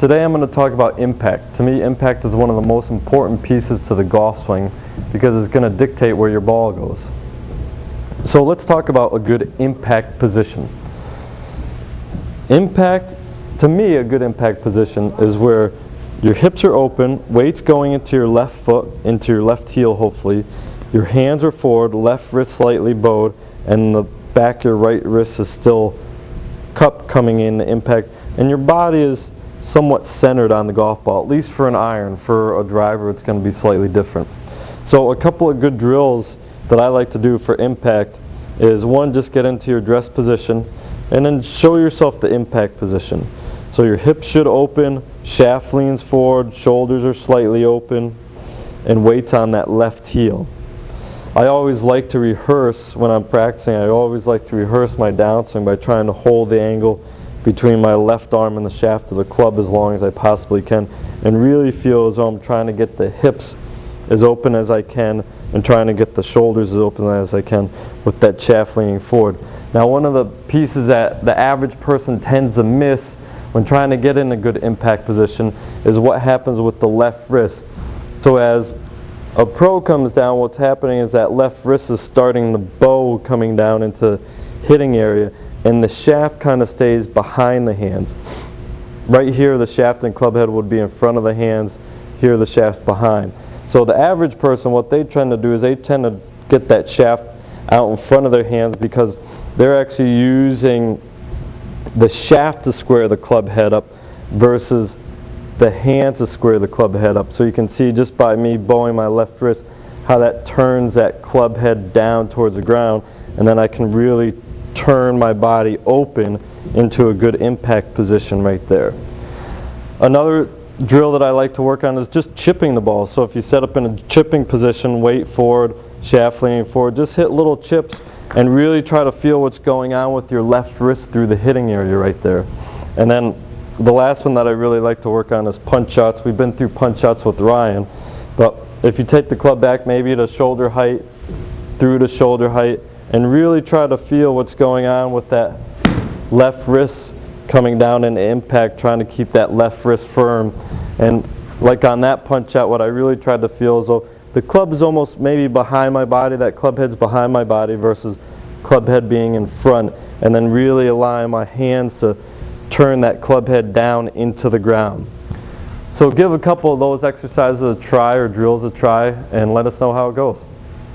Today I'm going to talk about impact. To me, impact is one of the most important pieces to the golf swing because it's going to dictate where your ball goes. So let's talk about a good impact position. Impact, to me, a good impact position is where your hips are open, weight's going into your left foot, into your left heel hopefully, your hands are forward, left wrist slightly bowed, and the back of your right wrist is still cup coming in the impact, and your body is somewhat centered on the golf ball, at least for an iron. For a driver it's going to be slightly different. So a couple of good drills that I like to do for impact is, one, just get into your dress position and then show yourself the impact position. So your hips should open, shaft leans forward, shoulders are slightly open, and weight's on that left heel. I always like to rehearse when I'm practicing, I always like to rehearse my downswing by trying to hold the angle between my left arm and the shaft of the club as long as I possibly can, and really feel as though I'm trying to get the hips as open as I can and trying to get the shoulders as open as I can with that shaft leaning forward. Now, one of the pieces that the average person tends to miss when trying to get in a good impact position is what happens with the left wrist. So as a pro comes down, what's happening is that left wrist is starting the bow coming down into hitting area, and the shaft kind of stays behind the hands. Right here the shaft and club head would be in front of the hands, here the shaft's behind. So the average person, what they tend to do is they tend to get that shaft out in front of their hands because they're actually using the shaft to square the club head up versus the hands to square the club head up. So you can see just by me bowing my left wrist how that turns that club head down towards the ground, and then I can really turn my body open into a good impact position right there. Another drill that I like to work on is just chipping the ball. So if you set up in a chipping position, weight forward, shaft leaning forward, just hit little chips and really try to feel what's going on with your left wrist through the hitting area right there. And then the last one that I really like to work on is punch shots. We've been through punch shots with Ryan, but if you take the club back maybe to shoulder height, through to shoulder height, and really try to feel what's going on with that left wrist coming down into impact, trying to keep that left wrist firm. And like on that punch out, what I really tried to feel is though the club is almost maybe behind my body, that club head's behind my body versus club head being in front, and then really allowing my hands to turn that club head down into the ground. So give a couple of those exercises a try or drills a try and let us know how it goes.